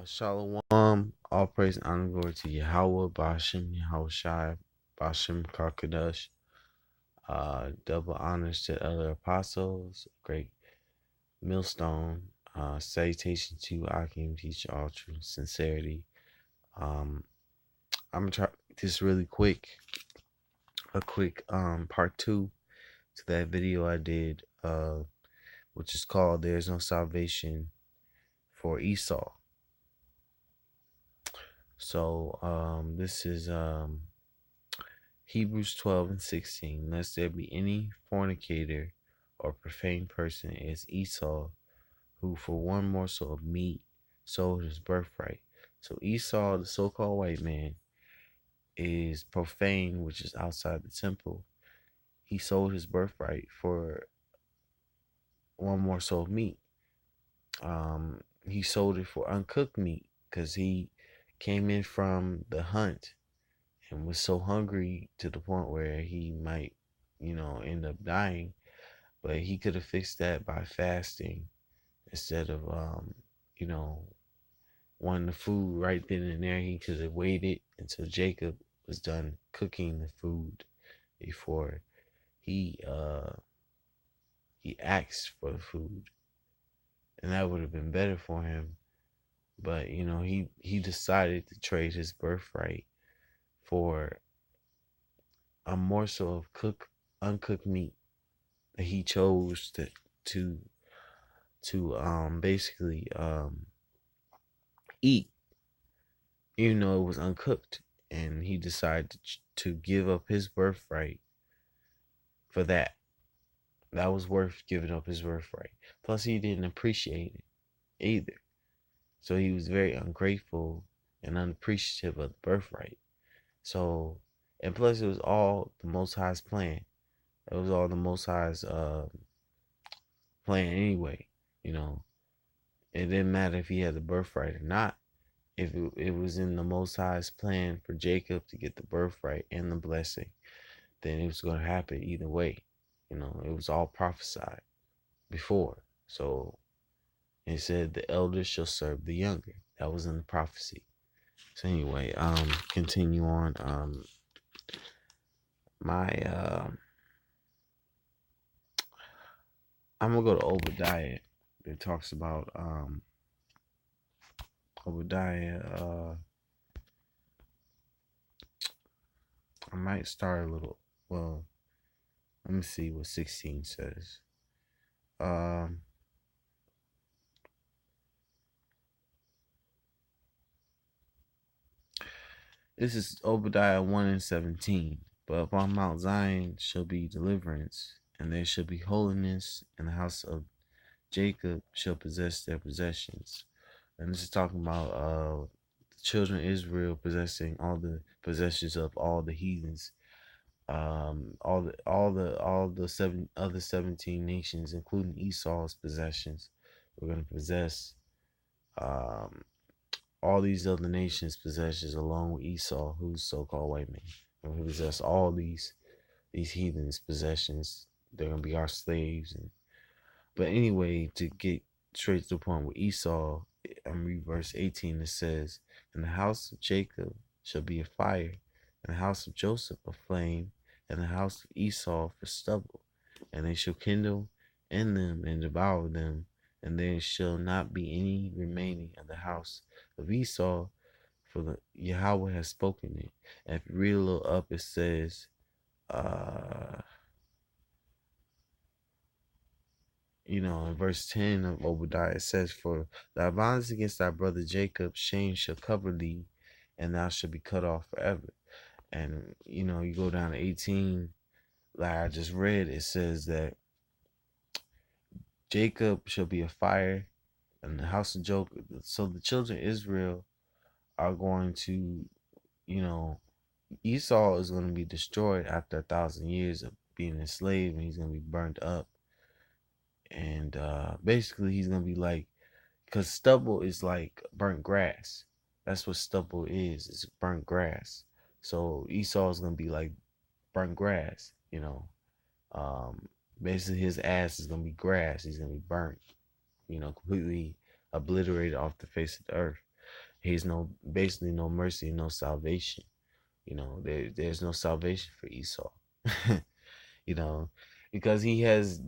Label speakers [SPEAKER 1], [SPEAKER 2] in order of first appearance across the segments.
[SPEAKER 1] Shalom, all praise and honor and glory to Yahweh, Bashem, Yahweh Shai, Bashem, Karkadash. Double honors to other apostles, great millstone. Salutation to Akim, teach all true sincerity. I'm gonna try this really quick, a quick part two to that video I did, which is called "There's No Salvation for Esau." So this is Hebrews 12 and 16. Lest there be any fornicator or profane person as Esau, who for one morsel of meat sold his birthright. So Esau, the so-called white man, is profane, which is outside the temple. He sold his birthright for one morsel of meat. He sold it for uncooked meat because he came in from the hunt and was so hungry to the point where he might, end up dying. But he could have fixed that by fasting instead of, wanting the food right then and there. He could have waited until Jacob was done cooking the food before he asked for the food, and that would have been better for him. But he decided to trade his birthright for a morsel of uncooked meat that he chose to basically eat, even though it was uncooked, and he decided to give up his birthright for that. That was worth giving up his birthright. Plus, he didn't appreciate it either, so he was very ungrateful and unappreciative of the birthright. So, and plus, it was all the Most High's plan. It was all the Most High's plan anyway. It didn't matter if he had the birthright or not. If it was in the Most High's plan for Jacob to get the birthright and the blessing, then it was going to happen either way. It was all prophesied before. So it said the elder shall serve the younger. That was in the prophecy. So anyway, continue on. I'm gonna go to Obadiah. It talks about Obadiah. I might start a little. Well, let me see what 16 says. This is Obadiah 1 and 17. But upon Mount Zion shall be deliverance, and there shall be holiness, and the house of Jacob shall possess their possessions. And this is talking about the children of Israel possessing all the possessions of all the heathens, all the seven other 17 nations, including Esau's possessions. We're going to possess all these other nations' possessions along with Esau, who's so-called white man. And we possess all these heathens' possessions. They're going to be our slaves. But anyway, to get straight to the point with Esau, I'm read verse 18. It says, "And the house of Jacob shall be a fire, and the house of Joseph a flame, and the house of Esau for stubble. And they shall kindle in them and devour them, and there shall not be any remaining of the house of Esau, for the Yahweh has spoken it." And if you read a little up, it says, in verse 10 of Obadiah, it says, "For thy violence against thy brother Jacob, shame shall cover thee, and thou shalt be cut off forever." And, you go down to 18, like I just read, it says that Jacob shall be a fire, and the house of Jacob. So the children of Israel are going to, Esau is going to be destroyed after 1,000 years of being enslaved, and he's going to be burned up. And basically, he's going to be like, because stubble is like burnt grass. That's what stubble is. It's burnt grass. So Esau is going to be like burnt grass, Basically, his ass is going to be grass. He's going to be burnt, completely obliterated off the face of the earth. He's basically no mercy, no salvation. There's no salvation for Esau. you know, because he has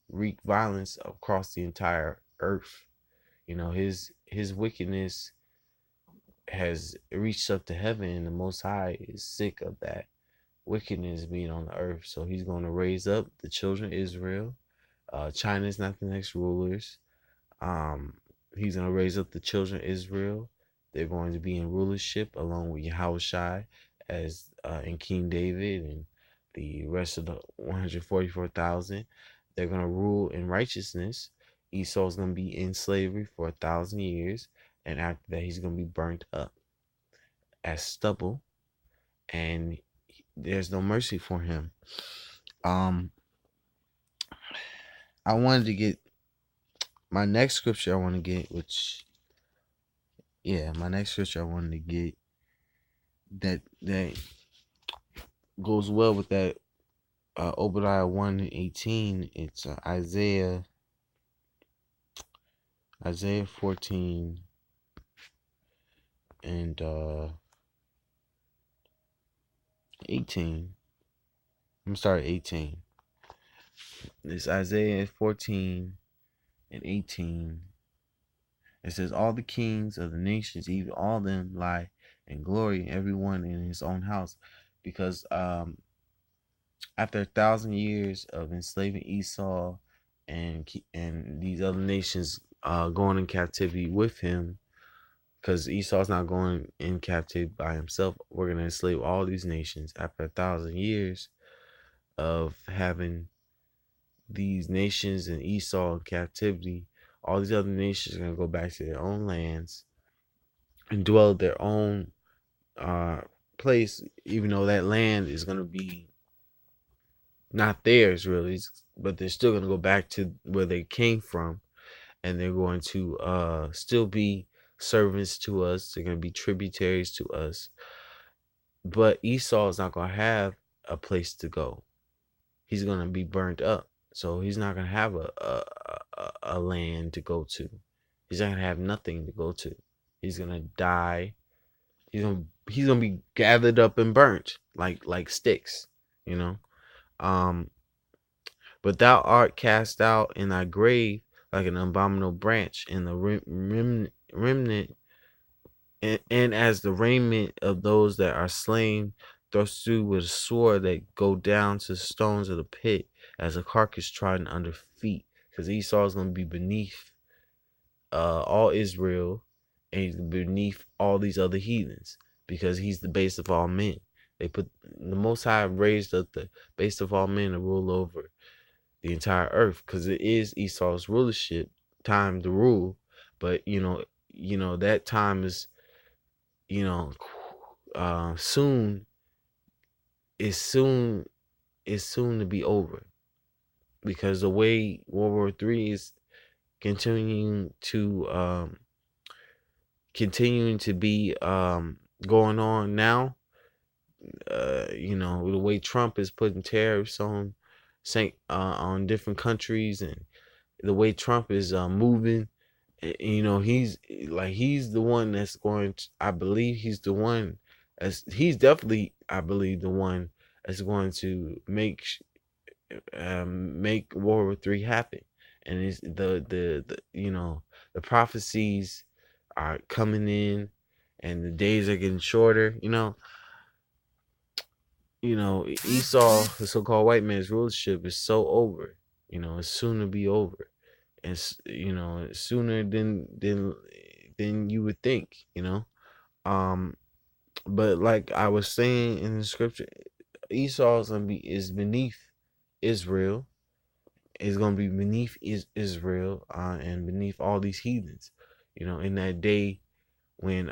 [SPEAKER 1] wreaked violence across the entire earth. His wickedness has reached up to heaven, and the Most High is sick of that wickedness being on the earth. So he's going to raise up the children of Israel. China is not the next rulers. Um, he's going to raise up the children of Israel. They're going to be in rulership along with Yahushua as in King David and the rest of the 144,000. They're going to rule in righteousness. Esau's going to be in slavery for 1,000 years. And after that, he's going to be burnt up as stubble. And there's no mercy for him. I wanted to get my next scripture I want to get, my next scripture I wanted to get that goes well with that Obadiah 1:18. It's Isaiah 14 and 18. I'm sorry, 18. It's Isaiah 14 and 18. It says, all the kings of the nations, even all of them, lie in glory, everyone in his own house. Because after 1,000 years of enslaving Esau and these other nations going in captivity with him, because Esau's not going in captivity by himself, we're going to enslave all these nations. After 1,000 years of having these nations and Esau in captivity, all these other nations are going to go back to their own lands and dwell their own place, even though that land is going to be not theirs really, but they're still going to go back to where they came from, and they're going to still be servants to us. They're going to be tributaries to us. But Esau is not going to have a place to go. He's going to be burnt up. So he's not going to have a land to go to. He's not going to have nothing to go to. He's going to die. He's going to be gathered up and burnt like sticks, But thou art cast out in thy grave like an abominable branch, and the remnant, and as the raiment of those that are slain, thrust through with a sword, that go down to the stones of the pit, as a carcass trodden under feet. Because Esau is going to be beneath all Israel, and he's beneath all these other heathens, because he's the base of all men. They put the Most High raised up the base of all men to rule over the entire earth, because it is Esau's rulership time to rule. But that time is soon is soon to be over, because the way World War III is continuing to be going on now. The way Trump is putting tariffs on different countries, and the way Trump is moving, he's the one that's going to, I believe he's the one, as he's definitely, I believe, the one that's going to make World War III happen. And it's the prophecies are coming in, and the days are getting shorter. Esau, the so-called white man's rulership, is so over. It's soon to be over. It's sooner than you would think. But like I was saying in the scripture, Esau is beneath Israel. Is going to be beneath Israel and beneath all these heathens. In that day when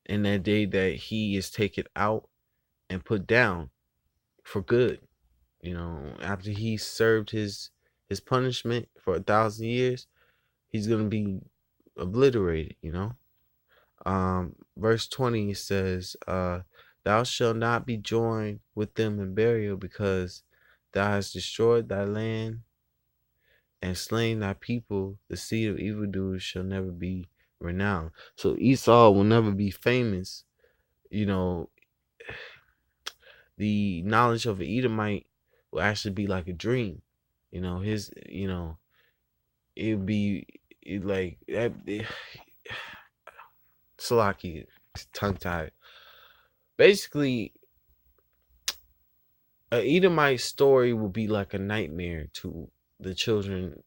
[SPEAKER 1] in that day that he is taken out and put down for good. After he served his punishment for 1,000 years, he's gonna be obliterated. Verse 20 says, "Thou shalt not be joined with them in burial, because thou hast destroyed thy land, and slain thy people, the seed of evildoers shall never be renowned. So Esau will never be famous. You know, the knowledge of an Edomite will actually be like a dream. His, it'd be like that. Salaki, tongue tied. Basically, a Edomite story will be like a nightmare to the children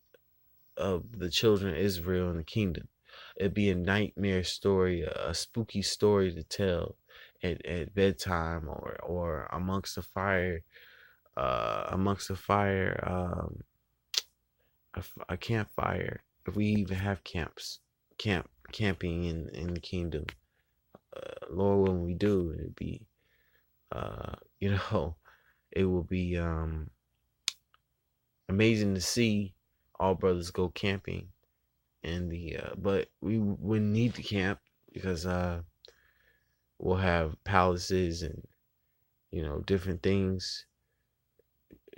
[SPEAKER 1] of Israel and the kingdom. It'd be a nightmare story, a spooky story to tell at bedtime or amongst the fire, a campfire. If we even have camping in the kingdom, Lord, when we do, it'd be, you know, it will be amazing to see all brothers go camping in the but we wouldn't need to camp because we'll have palaces and different things.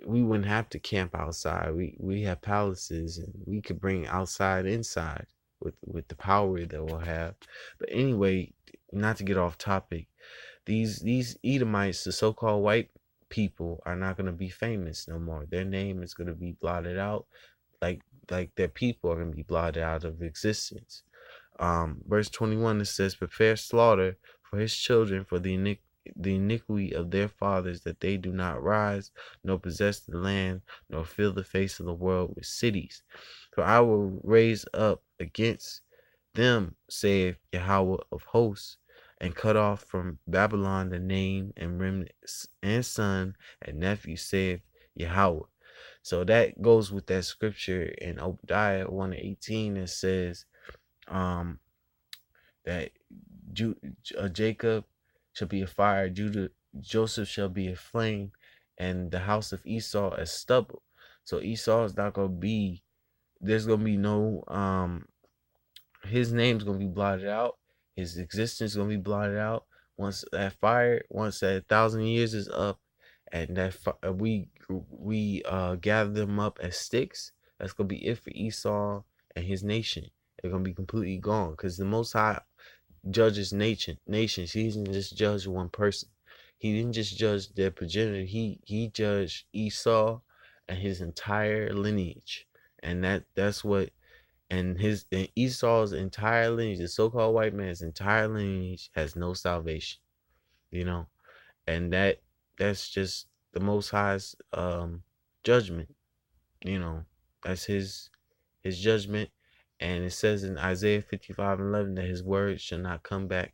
[SPEAKER 1] We wouldn't have to camp outside. We have palaces and we could bring outside inside with the power that we'll have. But anyway, not to get off topic, these Edomites, the so-called white people, are not going to be famous no more. Their name is going to be blotted out, like their people are going to be blotted out of existence. Verse 21, it says, prepare slaughter for his children for the iniquity of their fathers, that they do not rise, nor possess the land, nor fill the face of the world with cities. For I will raise up against them, saith Yahweh of hosts, and cut off from Babylon the name and remnant and son and nephew, saith Yahweh. So that goes with that scripture in Obadiah 1:18 that says that Jacob shall be a fire, Joseph shall be a flame, and the house of Esau as stubble. So Esau is not gonna be. There's gonna be no his name's gonna be blotted out. His existence is gonna be blotted out once that 1,000 years is up, and that we gather them up as sticks. That's gonna be it for Esau and his nation. They're gonna be completely gone because the Most High judges nations. He didn't just judge one person. He didn't just judge their progenitor. He judged Esau and his entire lineage, and that's what. And Esau's entire lineage, the so-called white man's entire lineage, has no salvation. And that's just the Most High's judgment. That's his judgment. And it says in Isaiah 55:11 that his word shall not come back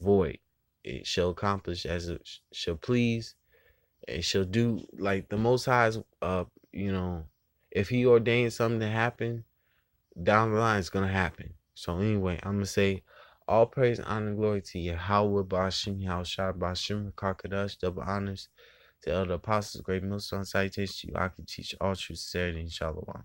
[SPEAKER 1] void. It shall accomplish as it shall please. It shall do, like the Most High's, if he ordains something to happen, down the line it's going to happen. So anyway, I'm going to say all praise, honor, and glory to Yahweh, Bashim, Yahushua, Bashim, Kakadash, double honors to Elder Apostles, great millstone, salutations to you. I can teach all truth, sincerity, and shalom.